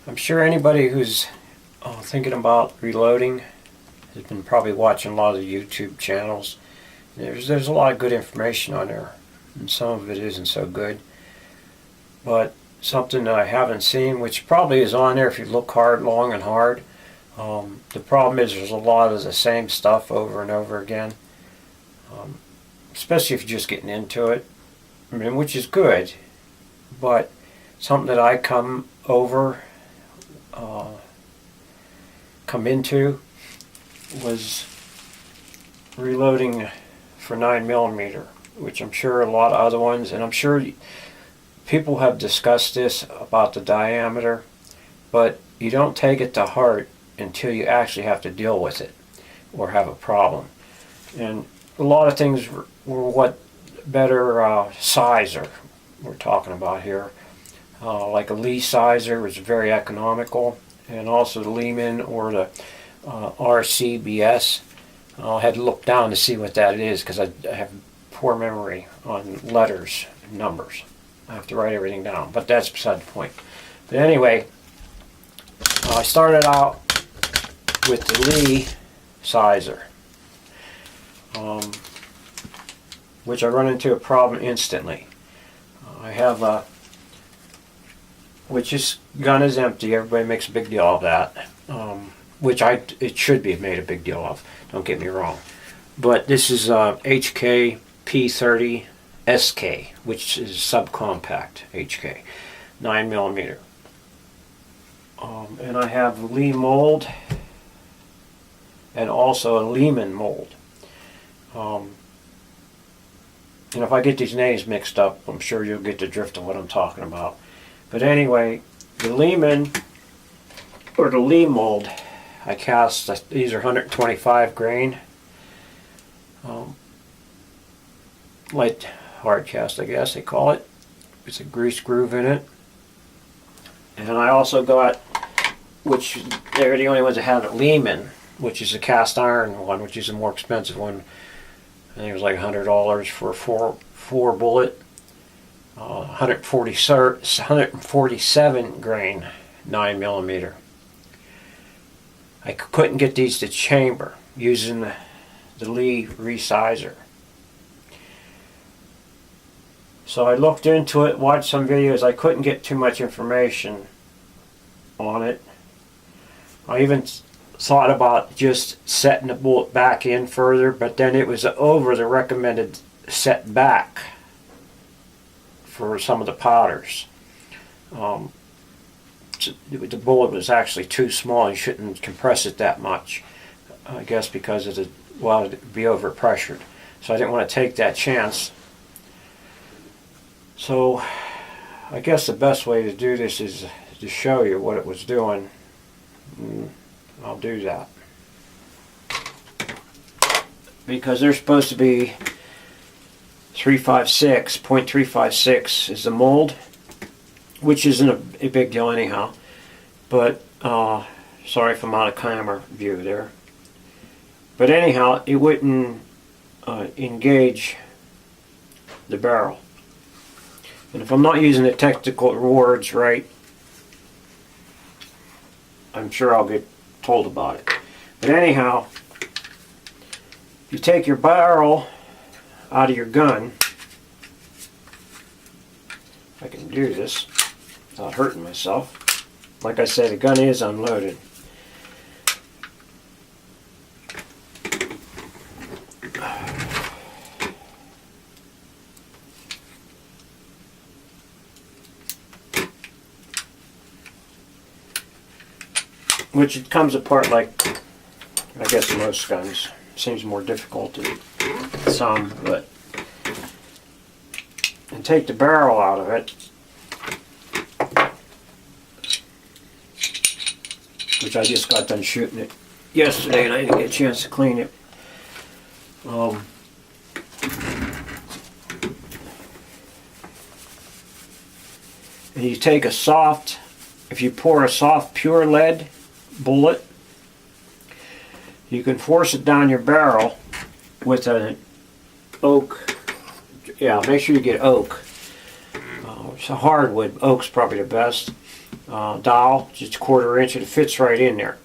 I'm sure anybody who's thinking about reloading has been probably watching a lot of the YouTube channels. There's a lot of good information on there, and some of it isn't so good. But something that I haven't seen, which probably is on there if you look hard, long and hard. The problem is there's a lot of the same stuff over and over again, especially if you're just getting into it. I mean, which is good, but something that I come into was reloading for 9mm, which I'm sure a lot of other ones, and I'm sure people have discussed this about the diameter, but you don't take it to heart until you actually have to deal with it or have a problem. And a lot of things were what better sizer we're talking about here. Like a Lee sizer was very economical, and also the Lyman or the RCBS. I had to look down to see what that is because I have poor memory on letters and numbers. I have to write everything down, but that's beside the point. But anyway, I started out with the Lee sizer, which I run into a problem instantly. I have a, which this gun is empty. Everybody makes a big deal of that, which it should be made a big deal of. Don't get me wrong, but this is HK P30 SK, which is subcompact HK, 9mm. And I have Lee mold and also a Lyman mold. And if I get these names mixed up, I'm sure you'll get the drift of what I'm talking about. But anyway, the Lyman or the Lee mold, I cast, these are 125 grain. Light hard cast, I guess they call it. It's a grease groove in it. And I also got, which they're the only ones that have it, Lyman, which is a cast iron one, which is a more expensive one. I think it was like $100 for a four bullet, 147 grain 9mm. I couldn't get these to chamber using the Lee resizer. So I looked into it, watched some videos. I couldn't get too much information on it. I even thought about just setting the bullet back in further, but then it was over the recommended set back for some of the powders. The bullet was actually too small. You shouldn't compress it that much, I guess, because of the, well, it'd be overpressured. So I didn't want to take that chance. So I guess the best way to do this is to show you what it was doing. I'll do that. Because they're supposed to be 0.356 is the mold, which isn't a big deal anyhow. But sorry if I'm out of camera view there. But anyhow, it wouldn't engage the barrel. And if I'm not using the technical words right, I'm sure I'll get told about it. But anyhow, if you take your barrel out of your gun, if I can do this without hurting myself. Like I said, the gun is unloaded. Which it comes apart like, I guess, most guns. Seems more difficult to some, but. And take the barrel out of it, which I just got done shooting it yesterday and I didn't get a chance to clean it. And you take a soft, if you pour a soft pure lead bullet, you can force it down your barrel with an oak. Yeah, make sure you get oak. It's a hardwood. Oak's probably the best. dowel, just a 1/4 inch, and it fits right in there.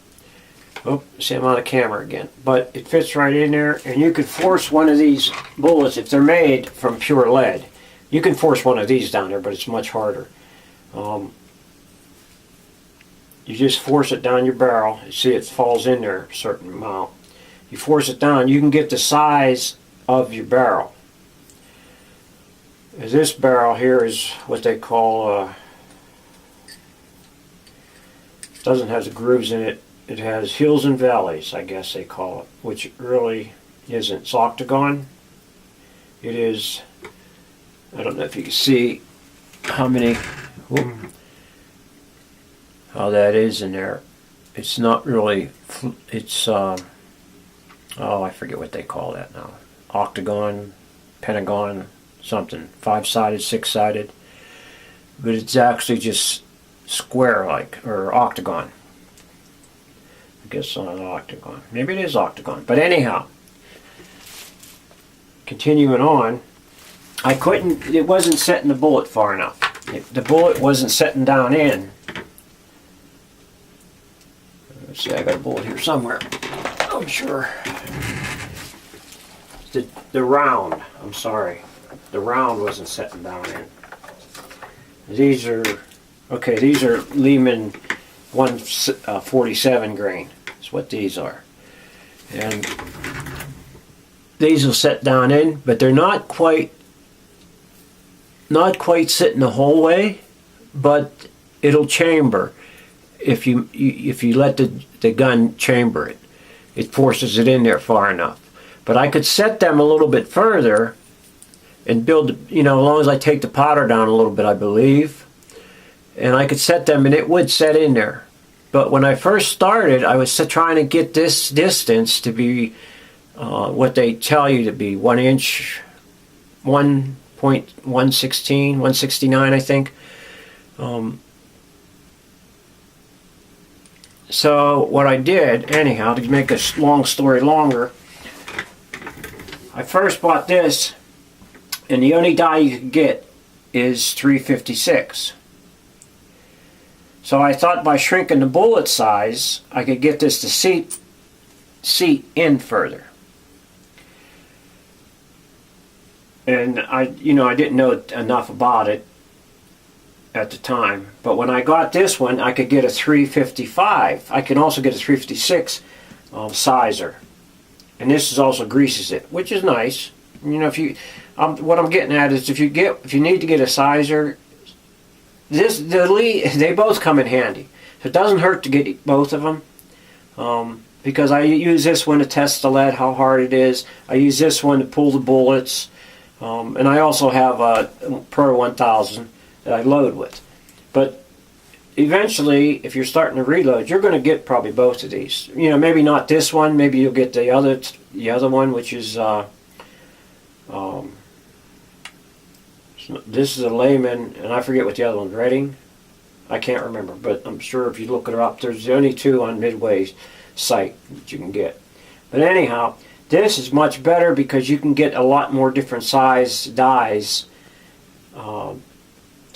Oh, see, I'm on the camera again. But it fits right in there, and you could force one of these bullets, if they're made from pure lead, you can force one of these down there, but it's much harder. You just force it down your barrel. You see it falls in there a certain amount. You force it down, you can get the size of your barrel. This barrel here is what they call, doesn't have the grooves in it. It has hills and valleys, I guess they call it, which really isn't. It's octagon. It is, I don't know if you can see how many, how that is in there. It's not really, it's, oh, I forget what they call that now. Octagon, pentagon, something. 5-sided, 6-sided. But it's actually just square-like, or octagon. I guess not octagon. Maybe it is octagon. But anyhow, continuing on, I couldn't, it wasn't setting the bullet far enough. The bullet wasn't setting down in. Let's see, I got a bullet here somewhere. I'm sure. The round, I'm sorry. The round wasn't setting down in. These are, okay, these are Lyman 147 grain. That's what these are. And these will set down in, but they're not quite sitting the whole way, but it'll chamber if you let the gun chamber it. It forces it in there far enough. But I could set them a little bit further and build, you know, as long as I take the powder down a little bit, I believe. And I could set them and it would set in there. But when I first started, I was trying to get this distance to be what they tell you to be, 1 inch, 1.116, 169, I think. So what I did, anyhow, to make a long story longer, I first bought this, and the only die you could get is 356. So I thought by shrinking the bullet size, I could get this to seat in further. And I didn't know enough about it at the time. But when I got this one, I could get a 355. I can also get a 356 sizer. And this is also greases it, which is nice. You know, if you, what I'm getting at is if you need to get a sizer, they both come in handy. So it doesn't hurt to get both of them, because I use this one to test the lead, how hard it is. I use this one to pull the bullets, and I also have a Pro 1000 that I load with. But eventually, if you're starting to reload, you're going to get probably both of these. You know, maybe not this one. Maybe you'll get the other one, which is this is a Lyman, and I forget what the other one's. Reading? I can't remember, but I'm sure if you look it up, there's only 2 on Midway's site that you can get. But anyhow, this is much better because you can get a lot more different size dies,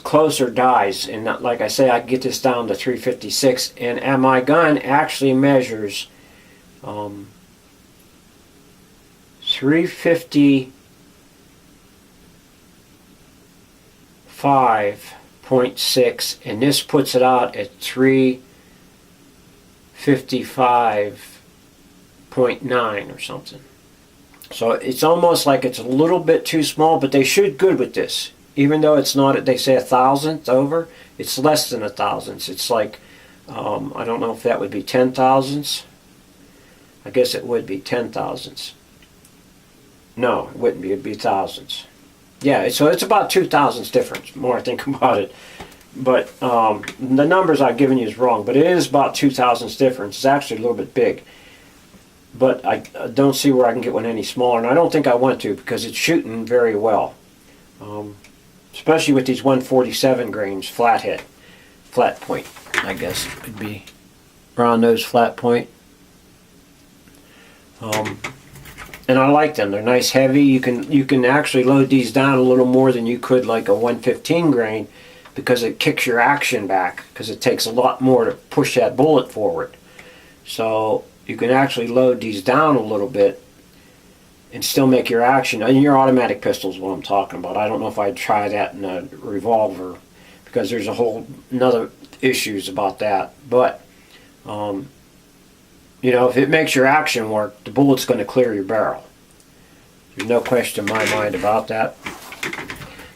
closer dies, and not, like I say, I can get this down to 356, and my gun actually measures 355.6, and this puts it out at 355.9 or something. So it's almost like it's a little bit too small, but they shoot good with this. Even though it's not, they say 1,000th over, it's less than 1,000th. It's like, I don't know if that would be 10,000ths. I guess it would be 10,000ths. No, it wouldn't be, it'd be thousandths. Yeah, so it's about 2,000ths difference, the more I think about it. But the numbers I've given you is wrong, but it is about 2,000ths difference. It's actually a little bit big. But I don't see where I can get one any smaller, and I don't think I want to because it's shooting very well. Especially with these 147 grains, flat point, I guess it would be. Round nose flat point. And I like them. They're nice, heavy. You can actually load these down a little more than you could like a 115 grain because it kicks your action back, because it takes a lot more to push that bullet forward. So you can actually load these down a little bit and still make your action. And your automatic pistol is what I'm talking about. I don't know if I'd try that in a revolver, because there's a whole another issues about that. But you know, if it makes your action work, the bullet's going to clear your barrel. There's no question in my mind about that.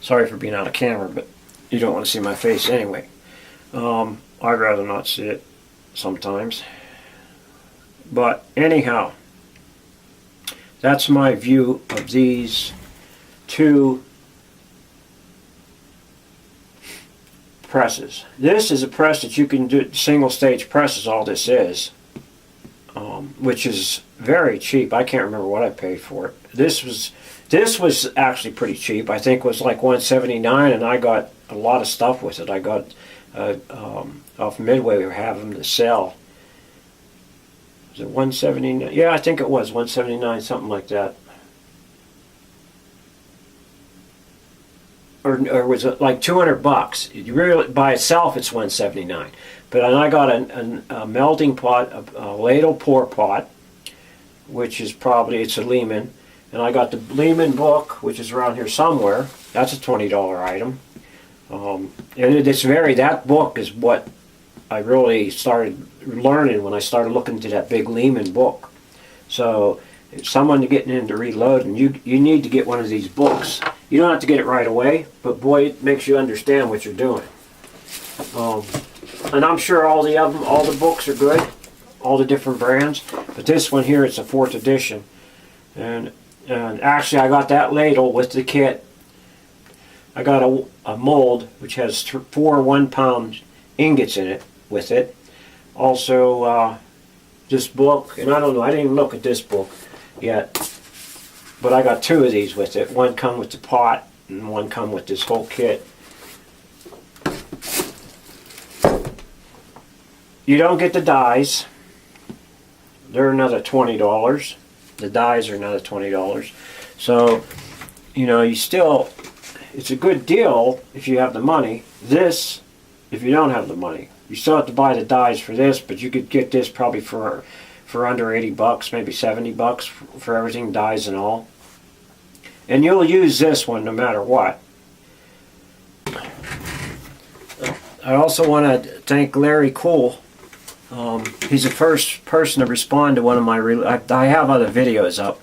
Sorry for being out of camera, but you don't want to see my face anyway. I'd rather not see it sometimes. But anyhow, that's my view of these two presses. This is a press that you can do, single stage press is all this is, which is very cheap. I can't remember what I paid for it. This was actually pretty cheap. I think it was like $179, and I got a lot of stuff with it. I got off Midway, we were having them to sell. Was it $179? Yeah, I think it was $179, something like that. Or was it like $200? You really, by itself, it's $179. But I got a melting pot, a ladle pour pot, which is probably, it's a Lyman. And I got the Lyman book, which is around here somewhere. That's a $20 item. And it's that book is what I really started learning when I started looking into that big Lyman book. So if someone getting into reloading, you need to get one of these books. You don't have to get it right away, but boy, it makes you understand what you're doing. And I'm sure all the books are good, all the different brands. But this one here, it's a 4th edition. And actually, I got that ladle with the kit. I got a mold which has 4 1-pound ingots in it with it. Also, this book, and I don't know, I didn't even look at this book yet, but I got 2 of these with it. One come with the pot, and one come with this whole kit. You don't get the dies. They're another $20. The dies are another $20. So, you know, it's a good deal if you have the money. This, if you don't have the money. You still have to buy the dies for this, but you could get this probably for under $80, maybe $70 for everything, dies and all. And you'll use this one no matter what. I also want to thank Larry Cool. He's the first person to respond to one of my... I have other videos up.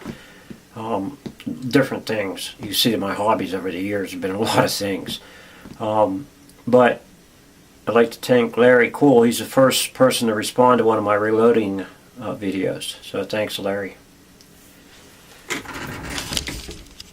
Different things. You see my hobbies over the years have been a lot of things. But I'd like to thank Larry Cool. He's the first person to respond to one of my reloading videos. So thanks, Larry.